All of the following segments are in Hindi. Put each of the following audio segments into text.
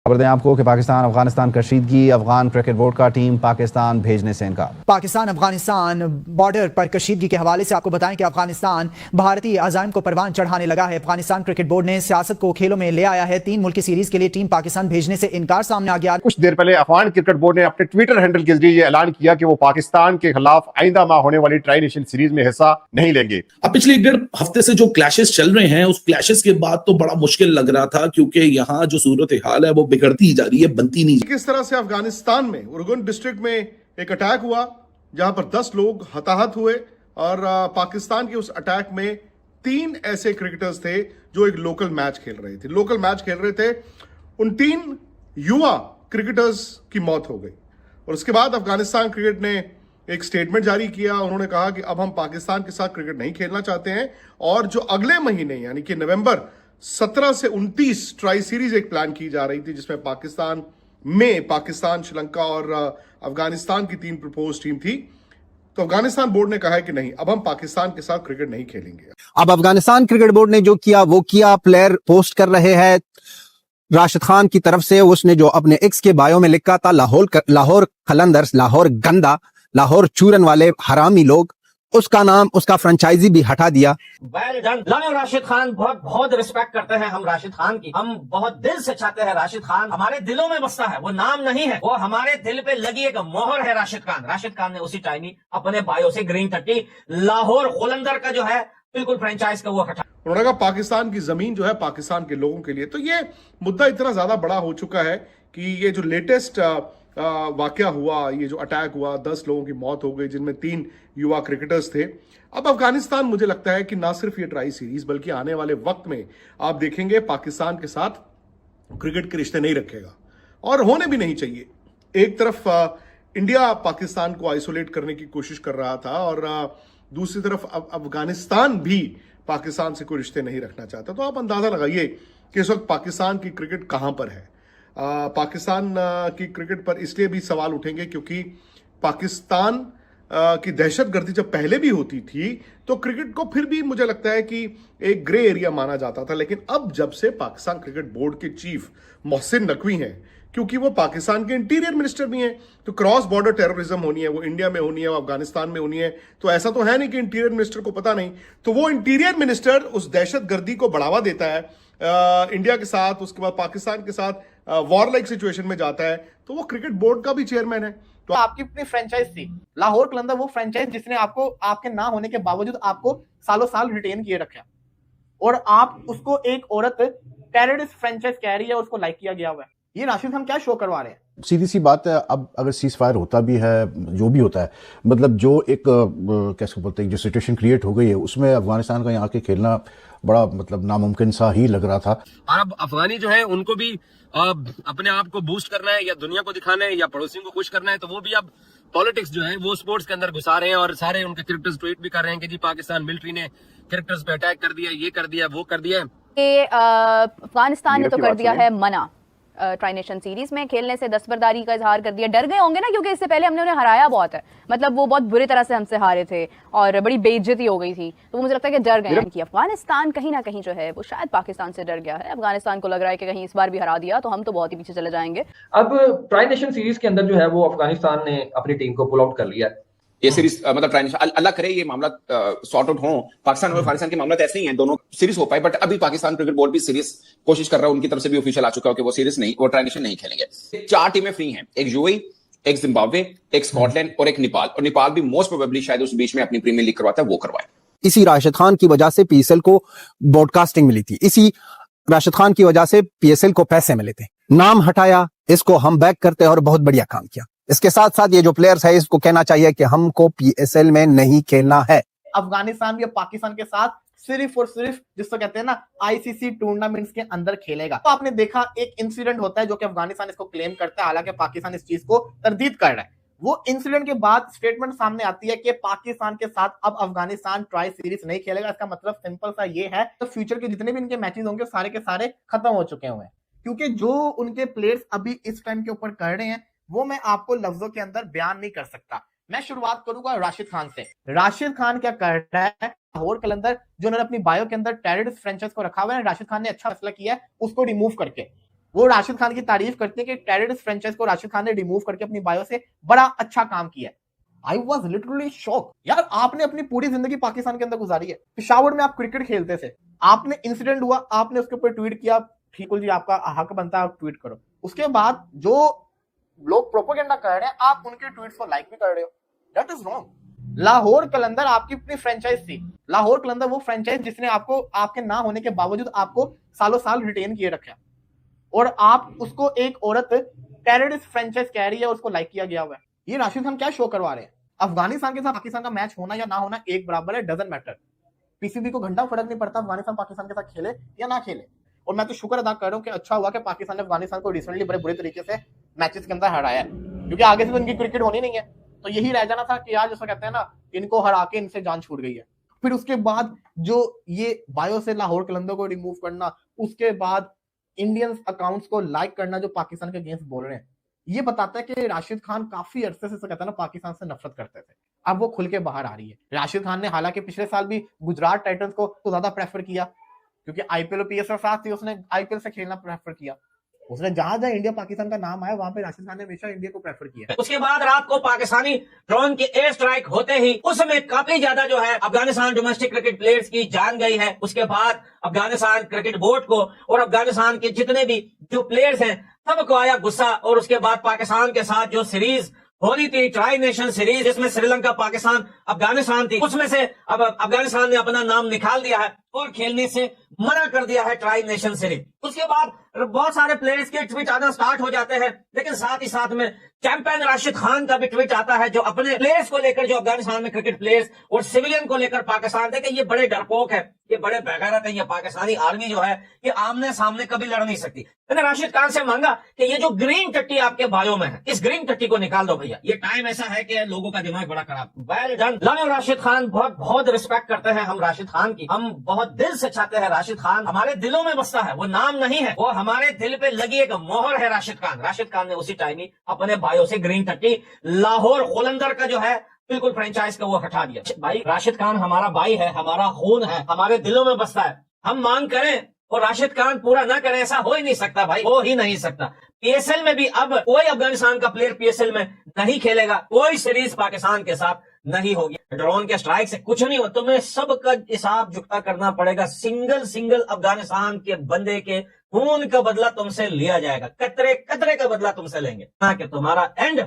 खबर दें आपको कि पाकिस्तान अफगानिस्तान कशीदगी, अफगान क्रिकेट बोर्ड का टीम पाकिस्तान भेजने से इनकार। पाकिस्तान अफगानिस्तान बॉर्डर पर कशीदगी के हवाले से आपको बताएं कि अफगानिस्तान भारतीय अज़ाइम को परवान चढ़ाने लगा है। अफगानिस्तान क्रिकेट बोर्ड ने सियासत को खेलों में ले आया है। 3 मुल्की सीरीज के लिए टीम पाकिस्तान भेजने से इनकार सामने आ गया। कुछ देर पहले अफगान क्रिकेट बोर्ड ने अपने ट्विटर हैंडल के जरिए ऐलान किया कि वो पाकिस्तान के खिलाफ आइंदा माह होने वाली ट्राई नेशन सीरीज में हिस्सा नहीं लेंगे। अब पिछले 1.5 हफ्ते से जो क्लैशेस चल रहे हैं, उस क्लैशेस के बाद तो बड़ा मुश्किल लग रहा था, क्योंकि यहाँ जो सूरत हाल है वो बिगड़ती जा रही है, बनती नहीं। किस तरह से अफगानिस्तान में उरगुन डिस्ट्रिक्ट में एक अटैक हुआ जहां पर 10 लोग हताहत हुए और पाकिस्तान के उस अटैक में 3 ऐसे क्रिकेटर्स थे जो एक लोकल मैच खेल रहे थे। उन 3 युवा क्रिकेटर्स की मौत हो गई और उसके बाद अफगानिस्तान क्रिकेट ने एक स्टेटमेंट जारी किया। उन्होंने कहा कि अब हम पाकिस्तान के साथ क्रिकेट नहीं खेलना चाहते हैं और जो अगले महीने यानी कि नवंबर 17 से 29 ट्राई सीरीज एक प्लान की जा रही थी, जिसमें पाकिस्तान, श्रीलंका और अफगानिस्तान की 3 प्रपोज टीम थी। तो अफगानिस्तान बोर्ड ने कहा है कि नहीं, अब हम पाकिस्तान के साथ क्रिकेट नहीं खेलेंगे। अब अफगानिस्तान क्रिकेट बोर्ड ने जो किया वो किया। प्लेयर पोस्ट कर रहे हैं राशिद खान की तरफ से, उसने जो अपने एक्स के बायो में लिखा था लाहौर कलंदर्स, लाहौर गंदा, लाहौर चूरन वाले हरामी लोग, उसका नाम, उसका फ्रेंचाइजी भी हटा दिया। राशिद खान बहुत रिस्पेक्ट करते हैं हम राशिद खान की, हम बहुत दिल से चाहते हैं राशिद खान हमारे दिलों में बसता है, वो नाम नहीं है, वो हमारे दिल पे लगी एक मोहर है राशिद खान ने उसी टाइम ही अपने बायो से ग्रीन टट्टी लाहौर कोलंदर का जो है बिल्कुल फ्रेंचाइज का वो हटा। उन्होंने कहा पाकिस्तान की जमीन जो है पाकिस्तान के लोगों के लिए। तो ये मुद्दा इतना ज्यादा बड़ा हो चुका है कि ये जो लेटेस्ट वाकया हुआ, ये जो अटैक हुआ, 10 लोगों की मौत हो गई जिनमें 3 युवा क्रिकेटर्स थे। अब अफगानिस्तान मुझे लगता है कि ना सिर्फ ये ट्राई सीरीज बल्कि आने वाले वक्त में आप देखेंगे पाकिस्तान के साथ क्रिकेट के रिश्ते नहीं रखेगा और होने भी नहीं चाहिए। एक तरफ इंडिया पाकिस्तान को आइसोलेट करने की कोशिश कर रहा था और दूसरी तरफ अफगानिस्तान भी पाकिस्तान से कोई रिश्ते नहीं रखना चाहता। तो आप अंदाजा लगाइए कि इस वक्त पाकिस्तान की क्रिकेट कहां पर है। पाकिस्तान की क्रिकेट पर इसलिए भी सवाल उठेंगे क्योंकि पाकिस्तान की दहशतगर्दी जब पहले भी होती थी तो क्रिकेट को फिर भी मुझे लगता है कि एक ग्रे एरिया माना जाता था, लेकिन अब जब से पाकिस्तान क्रिकेट बोर्ड के चीफ मोहसिन नकवी हैं, क्योंकि वो पाकिस्तान के इंटीरियर मिनिस्टर भी हैं, तो क्रॉस बॉर्डर टेररिज्म होनी है, वो इंडिया में होनी है, वो अफगानिस्तान में होनी है, तो ऐसा तो है नहीं कि इंटीरियर मिनिस्टर को पता नहीं। तो वो इंटीरियर मिनिस्टर उस दहशतगर्दी को बढ़ावा देता है इंडिया के साथ, उसके बाद पाकिस्तान के साथ वॉर लाइक सिचुएशन में जाता है, तो वो क्रिकेट बोर्ड का भी चेयरमैन है। तो आपकी अपनी फ्रेंचाइज थी लाहौर कलंदर, वो फ्रेंचाइज जिसने आपको आपके ना होने के बावजूद आपको सालों साल रिटेन किए रखा और आप उसको एक औरत टेररिस्ट फ्रेंचाइज कह रही है, उसको लाइक किया गया हुआ है। ये राशिद खान क्या शो करवा रहे हैं? सीधी सी बात है, अब अगर सीज फायर होता भी है, जो भी होता है, मतलब जो एक कैसे बोलते हैं, जो सिचुएशन क्रिएट हो गई है उसमें अफगानिस्तान का यहाँ के खेलना बड़ा मतलब नामुमकिन सा ही लग रहा था। और अब अफगानी जो है उनको भी अपने आप को बूस्ट करना है या दुनिया को दिखाना है या पड़ोसियों को खुश करना है, तो वो भी अब पॉलिटिक्स जो है वो स्पोर्ट्स के अंदर घुसा रहे हैं और सारे उनके क्रिकेटर्स ट्वीट भी कर रहे हैं कि जी पाकिस्तान मिलिट्री ने क्रिकेटर्स पे अटैक कर दिया, ये कर दिया, वो कर दिया। अफगानिस्तान ने तो कर दिया है मना ट्राई नेशन सीरीज में खेलने से, दस्तबरदारी का इजहार कर दिया। डर गए होंगे ना, क्योंकि इससे पहले हमने उन्हें हराया बहुत है, मतलब वो बहुत बुरी तरह से हमसे हारे थे और बड़ी बेइज्जती हो गई थी, तो मुझे लगता है कि डर गए हैं कि अफगानिस्तान कहीं ना कहीं जो है वो शायद पाकिस्तान से डर गया है। अफगानिस्तान को लग रहा है कि कहीं इस बार भी हरा दिया तो हम तो बहुत ही पीछे चले जाएंगे। अब ट्राई नेशन सीरीज के अंदर जो है वो अफगानिस्तान ने अपनी टीम को पुल आउट कर लिया है। ये सीरीज मतलब ट्राई नेशन, अल्लाह करे ये मामला सॉर्ट आउट हो, पाकिस्तान और अफगानिस्तान के मामला तो ऐसे ही हैं, दोनों सीरीज हो पाए, बट अभी पाकिस्तान क्रिकेट बोर्ड भी सीरीज कोशिश कर रहा है, उनकी तरफ से भी ऑफिशियल आ चुका है कि वो सीरीज नहीं, वो ट्राई नेशन नहीं खेलेंगे। 4 टीमें फ्री हैं, एक यूएई, एक जिम्बाब्वे, एक स्कॉटलैंड और एक नेपाल, और नेपाल भी मोस्ट प्रोबेबली शायद उस बीच में अपनी प्रीमियर लीग करवाता है, वो करवाए। इसी राशिद खान की वजह से पीएसएल को ब्रॉडकास्टिंग मिली थी, इसी राशिद खान की वजह से पीएसएल को पैसे मिले थे। नाम हटाया, इसको हम बैक करते हैं और बहुत बढ़िया काम किया। इसके साथ साथ ये जो प्लेयर्स है इसको कहना चाहिए कि हमको पीएसएल में नहीं खेलना है। अफगानिस्तान भी पाकिस्तान के साथ सिर्फ और सिर्फ जिसको कहते हैं ना आईसीसी टूर्नामेंट्स के अंदर खेलेगा। तो आपने देखा एक इंसिडेंट होता है जो कि अफगानिस्तान इसको क्लेम करता है, हालांकि पाकिस्तान इस चीज को तरदीद कर रहा है। वो इंसिडेंट के बाद स्टेटमेंट सामने आती है कि पाकिस्तान के साथ अब अफगानिस्तान ट्राई सीरीज नहीं खेलेगा। इसका मतलब सिंपल सा ये है, तो फ्यूचर के जितने भी इनके मैचेस होंगे सारे के सारे खत्म हो चुके हुए हैं, क्योंकि जो उनके प्लेयर्स अभी इस टाइम के ऊपर कर रहे हैं वो मैं आपको लफ्जों के अंदर बयान नहीं कर सकता। मैं शुरुआत करूंगा राशिद खान से। राशिद खान क्या कर रहा है, लाहौर कलंदर जो उन्होंने अपनी बायो के अंदर टेररिस्ट फ्रेंचाइज को रखा हुआ है, राशिद खान ने अच्छा फैसला किया है उसको रिमूव करके। वो राशिद खान की तारीफ करते हैं कि टेररिस्ट फ्रेंचाइज को राशिद खान ने रिमूव करके अपनी बायो से बड़ा अच्छा काम किया है। I was literally shock. यार आपने अपनी पूरी जिंदगी पाकिस्तान के अंदर गुजारी है, पेशावर में आप क्रिकेट खेलते थे, आपने इंसिडेंट हुआ, आपने उसके ऊपर ट्वीट किया, ठीक है जी आपका हक बनता है आप ट्वीट करो। उसके बाद जो लोग प्रोपेगेंडा कर रहे हैं आप उनके ट्वीट्स को लाइक भी कर रहे हो, दैट इज रॉन्ग। लाहौर कलंदर आपकी अपनी फ्रेंचाइज थी। लाहौर कलंदर वो फ्रेंचाइज जिसने आपको आपके ना होने के बावजूद आपको सालों साल रिटेन किए रखा, और आप उसको एक औरत टेररिस्ट फ्रेंचाइज कह रही है, उसको लाइक किया गया हुआ है। ये राशिद खान क्या शो करवा रहे हैं? अफगानिस्तान के साथ पाकिस्तान का मैच होना या ना होना एक बराबर है, डजंट मैटर। पीसीबी को घंटा फर्क नहीं पड़ता अफगानिस्तान पाकिस्तान के साथ खेले या ना खेले। और मैं तो शुक्र अदा कर रहा हूं कि अच्छा हुआ कि पाकिस्तान ने अफगानिस्तान को रिसेंटली बड़े बुरे तरीके से मैचेस के अंदर हराया है, क्योंकि आगे से तो इनकी क्रिकेट होनी नहीं है। तो यही रह जाना था कि यार जैसा कहते हैं ना, इनको हरा के इनसे जान छूट गई है। फिर उसके बाद जो ये बायो से लाहौर कलंदर को रिमूव करना, उसके बाद इंडियंस अकाउंट्स को लाइक करना जो पाकिस्तान के अगेंस्ट बोल रहे हैं, ये बताता है कि राशिद खान काफी अरसे से कहता है ना पाकिस्तान से नफरत करते थे। अब वो खुल के बाहर आ रही है। राशिद खान ने हालांकि पिछले साल भी गुजरात टाइटंस को तो ज्यादा प्रेफर किया, क्योंकि आईपीएल और पीएसएल साथ थी, उसने आईपीएल से खेलना प्रेफर किया। उसने जहां जहां इंडिया पाकिस्तान का नाम आया वहां पे राशिद खान ने हमेशा इंडिया को प्रेफर किया। उसके बाद रात को पाकिस्तानी ड्रोन के एयर स्ट्राइक होते ही उसमें काफी ज्यादा जो है अफगानिस्तान डोमेस्टिक क्रिकेट प्लेयर्स की जान गई है। उसके बाद अफगानिस्तान क्रिकेट बोर्ड को और अफगानिस्तान के जितने भी जो प्लेयर्स हैं सबको आया गुस्सा। और उसके बाद पाकिस्तान के साथ जो सीरीज होनी थी, ट्राई नेशन सीरीज, जिसमें श्रीलंका, पाकिस्तान, अफगानिस्तान थी, उसमें से अब अफगानिस्तान ने अपना नाम निकाल दिया है और खेलने से मना कर दिया है ट्राई नेशन सीरीज। उसके बाद बहुत सारे प्लेयर्स के ट्वीट आना स्टार्ट हो जाते हैं, लेकिन साथ ही साथ में चैंपियन राशिद खान का भी ट्वीट आता है, जो अपने प्लेयर्स को लेकर, जो अफगानिस्तान में क्रिकेट प्लेयर्स और सिविलियन को लेकर पाकिस्तान देखे ये बड़े डरपोक है, ये बड़े बेगैरत है, ये पाकिस्तानी आर्मी जो है ये आमने सामने कभी लड़ नहीं सकती। मैंने राशिद खान से मांगा कि ये जो ग्रीन टट्टी आपके बायों में है, इस ग्रीन टट्टी को निकाल दो भैया, ये टाइम ऐसा है कि लोगों का दिमाग बड़ा खराब। Well done. Love you Rashid Khan, बहुत बहुत रिस्पेक्ट करते हैं हम राशिद खान की, हम बहुत दिल से चाहते हैं राशिद खान हमारे दिलों में बसता है, वो नाम नहीं है, वो हमारे दिल पे लगी एक मोहर है राशिद खान। राशिद खान ने उसी टाइम ही अपने बायो से ग्रीन टट्टी लाहौर कलंदर का जो है बिल्कुल फ्रेंचाइज का वो हटा दिया। भाई राशिद खान हमारा भाई है, हमारा खून है, हमारे दिलों में बसता है। हम मांग करें और राशिद खान पूरा ना करे, ऐसा हो ही नहीं सकता भाई, हो ही नहीं सकता। पीएसएल में भी अब कोई अफगानिस्तान का प्लेयर पीएसएल में नहीं खेलेगा, कोई सीरीज पाकिस्तान के साथ नहीं होगी। ड्रोन के स्ट्राइक से कुछ नहीं हो, तुम्हें सबका हिसाब चुकता करना पड़ेगा। सिंगल अफगानिस्तान के बंदे के खून का बदला तुमसे लिया जाएगा, कतरे कतरे का बदला तुमसे लेंगे, ताकि तुम्हारा एंड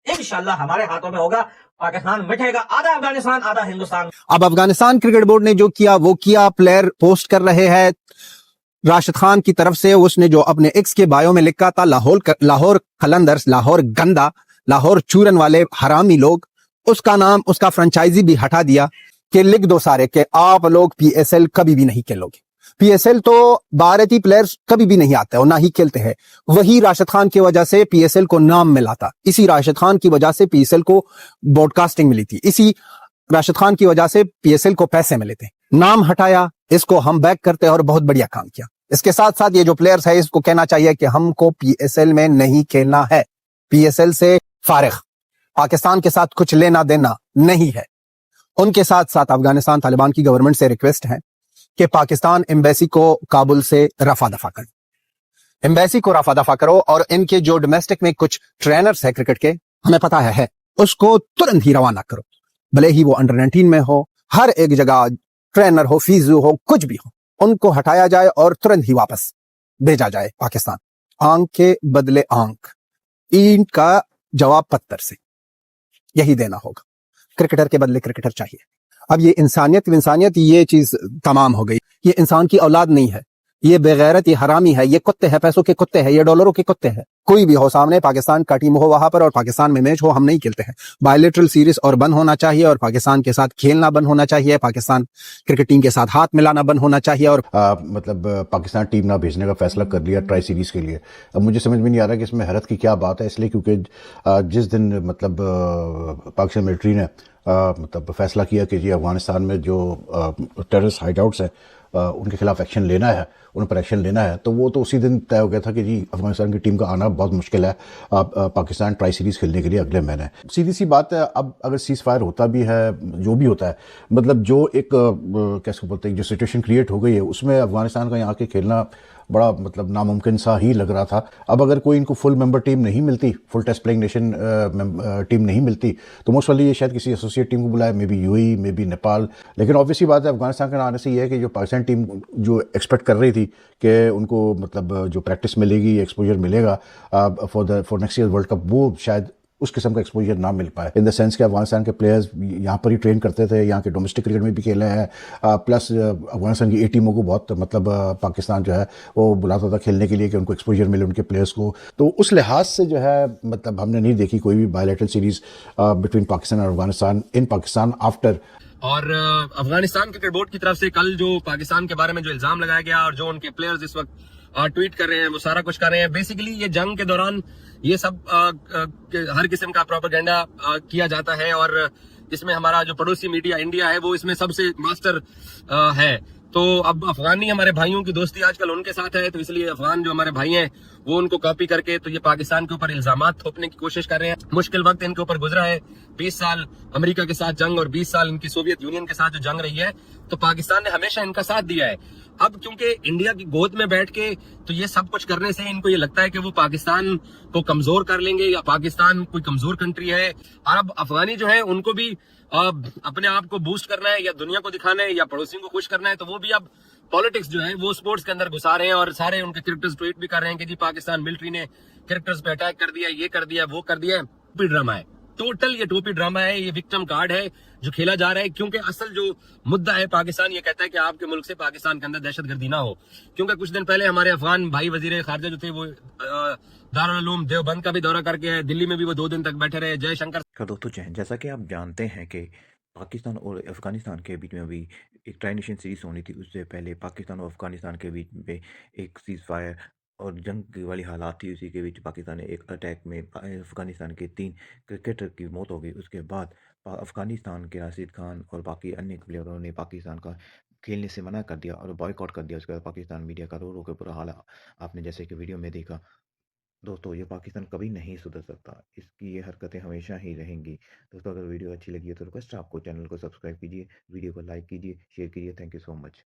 इंशाल्लाह हमारे हाथों में होगा। पाकिस्तान मिटेगा, आधा अफगानिस्तान आधा हिंदुस्तान। अब अफगानिस्तान क्रिकेट बोर्ड ने जो किया वो किया, प्लेयर पोस्ट कर रहे हैं राशिद खान की तरफ से। उसने जो अपने एक्स के बायो में लिखा था लाहौर कलंदर्स, लाहौर गंदा, लाहौर चूरन वाले हरामी लोग, उसका नाम, उसका फ्रेंचाइजी भी हटा दिया कि लिख दो सारे कि आप लोग पीएसएल कभी भी नहीं खेलोगे। पीएसएल तो भारतीय प्लेयर्स कभी भी नहीं आते और ना ही खेलते हैं। वही राशिद खान की वजह से पीएसएल को नाम मिला था, इसी राशिद खान की वजह से पीएसएल को ब्रॉडकास्टिंग मिली थी, इसी राशिद खान की वजह से पीएसएल को पैसे मिले थे। नाम हटाया, इसको हम बैक करते हैं और बहुत बढ़िया काम किया। इसके साथ साथ ये जो प्लेयर्स है इसको कहना चाहिए कि हमको पीएसएल में नहीं खेलना है, पीएसएल से फारिग, पाकिस्तान के साथ कुछ लेना देना नहीं है। उनके साथ साथ अफगानिस्तान तालिबान की गवर्नमेंट से रिक्वेस्ट है कि पाकिस्तान एम्बेसी को काबुल से रफा दफा करो, एम्बेसी को रफा दफा करो, और इनके जो डोमेस्टिक में कुछ ट्रेनर्स है क्रिकेट के, हमें पता है, उसको तुरंत ही रवाना करो, भले ही वो अंडर 19 में हो, हर एक जगह ट्रेनर हो, फिजियो हो, कुछ भी हो, उनको हटाया जाए और तुरंत ही वापस भेजा जाए पाकिस्तान। आंख के बदले आंख, इनका जवाब पत्थर से यही देना होगा। क्रिकेटर के बदले क्रिकेटर चाहिए। अब ये इंसानियत ये चीज तमाम हो गई। ये इंसान की औलाद नहीं है, ये बेगैरत, ये हरामी है, ये कुत्ते हैं, पैसों के कुत्ते हैं, ये डॉलरों के कुत्ते हैं। कोई भी हो सामने, पाकिस्तान का टीम हो वहां पर और पाकिस्तान में मैच हो, हम नहीं खेलते हैं। बायलैटरल सीरीज और बंद होना चाहिए, और पाकिस्तान के साथ खेलना बंद होना चाहिए, पाकिस्तान क्रिकेट टीम के साथ हाथ मिलाना बंद होना चाहिए। और पाकिस्तान टीम ना भेजने का फैसला कर लिया ट्राई सीरीज के लिए। अब मुझे समझ में नहीं आ रहा कि इसमें हैरत की क्या बात है, इसलिए क्योंकि जिस दिन पाकिस्तान मिलिट्री ने फैसला किया कि जी अफगानिस्तान में जो टेररिस्ट हाइडआउट्स हैं उनके खिलाफ एक्शन लेना है, उन पर एक्शन लेना है, तो वो तो उसी दिन तय हो गया था कि जी अफगानिस्तान की टीम का आना बहुत मुश्किल है पाकिस्तान ट्राई सीरीज खेलने के लिए अगले महीने। सीधी सी बात है, अब अगर सीज फायर होता भी है, जो भी होता है, जो एक कैसे बोलते हैं, जो सिचुएशन क्रिएट हो गई है, उसमें अफगानिस्तान का यहाँ के खेलना बड़ा मतलब नामुमकिन सा ही लग रहा था। अब अगर कोई इनको फुल मेंबर टीम नहीं मिलती, full test playing nation team नहीं मिलती, तो मोस्ट वाली ये शायद किसी एसोसिएट टीम को बुलाए, may be UAE, may be Nepal. लेकिन ऑब्वियसली बात है अफगानिस्तान के आने से ये है कि जो पाकिस्तान टीम जो एक्सपेक्ट कर रही थी कि उनको मतलब जो प्रैक्टिस मिलेगी, एक्सपोजर मिलेगा for next year world cup, वो शायद उस किस्म का एक्सपोजर ना मिल पाए। इन द सेंस कि अफगानिस्तान के प्लेयर्स यहाँ पर ही ट्रेन करते थे, यहाँ के डोमेस्टिक क्रिकेट में भी खेले हैं, प्लस अफगानिस्तान की ए टीमों को बहुत मतलब पाकिस्तान जो है वो बुलाता था खेलने के लिए कि उनको एक्सपोजर मिले उनके प्लेयर्स को। तो उस लिहाज से जो है मतलब हमने नहीं देखी कोई भी बायलैटरल सीरीज बिटवीन पाकिस्तान और अफगानिस्तान इन पाकिस्तान आफ्टर। और अफगानिस्तान क्रिकेट बोर्ड की तरफ से कल जो पाकिस्तान के बारे में जो इल्जाम लगाया गया और जो उनके प्लेयर्स इस वक्त ट्वीट कर रहे हैं, वो सारा कुछ कर रहे हैं। बेसिकली ये जंग के दौरान ये सब हर किस्म का प्रोपेगेंडा किया जाता है और इसमें हमारा जो पड़ोसी मीडिया इंडिया है वो इसमें सबसे मास्टर है। तो अब अफगानी हमारे भाइयों की दोस्ती आजकल उनके साथ है, तो इसलिए अफगान जो हमारे भाई हैं वो उनको कॉपी करके तो ये पाकिस्तान के ऊपर इल्जामात थोपने की कोशिश कर रहे हैं। मुश्किल वक्त इनके ऊपर गुजरा है, 20 साल अमेरिका के साथ जंग और 20 साल इनकी सोवियत यूनियन के साथ जो जंग रही है, तो पाकिस्तान ने हमेशा इनका साथ दिया है। अब क्योंकि इंडिया की गोद में बैठ के तो ये सब कुछ करने से इनको ये लगता है कि वो पाकिस्तान को कमजोर कर लेंगे या पाकिस्तान कोई कमजोर कंट्री है। और अब अफगानी जो है उनको भी अपने आप को बूस्ट करना है या दुनिया को दिखाना है या पड़ोसियों को खुश करना है, तो वो भी अब पॉलिटिक्स जो है वो स्पोर्ट्स के अंदर घुसा रहे हैं और सारे उनके क्रिकेटर्स ट्वीट भी कर रहे हैं कि जी पाकिस्तान मिलिट्री ने क्रिकेटर्स पे अटैक कर दिया, ये कर दिया, वो कर दिया। टोपी ड्रामा है, टोटल ये टोपी ड्रामा है, ये विक्टिम कार्ड है जो खेला जा रहा है। क्योंकि असल जो मुद्दा है, पाकिस्तान ये कहता है कि आपके मुल्क से पाकिस्तान के अंदर दहशतगर्दी ना हो। क्योंकि कुछ दिन पहले हमारे अफगान भाई वजीर खारजा जो थे वो दारुल उलूम देवबंद का भी दौरा करके दिल्ली में भी वो 2 दिन तक बैठे रहे। जयशंकर दोस्तों जैसा कि आप जानते हैं कि पाकिस्तान और अफगानिस्तान के बीच में अभी एक ट्राई नेशन सीरीज होनी थी, उससे पहले पाकिस्तान और अफगानिस्तान के बीच में एक सीज फायर और जंग वाली हालात थी। उसी के बीच पाकिस्तान ने एक अटैक में अफगानिस्तान के 3 क्रिकेटर की मौत हो गई। उसके बाद अफगानिस्तान के राशिद खान और बाकी अन्य प्लेयरों ने पाकिस्तान का खेलने से मना कर दिया और बॉयकॉट कर दिया। उसके बाद पाकिस्तान मीडिया का रो रो के बुरा हाल आपने जैसे कि वीडियो में देखा। दोस्तों ये पाकिस्तान कभी नहीं सुधर सकता, इसकी ये हरकतें हमेशा ही रहेंगी। दोस्तों अगर वीडियो अच्छी लगी है तो रिक्वेस्ट है आपको चैनल को सब्सक्राइब कीजिए, वीडियो को लाइक कीजिए, शेयर कीजिए। Thank you so much.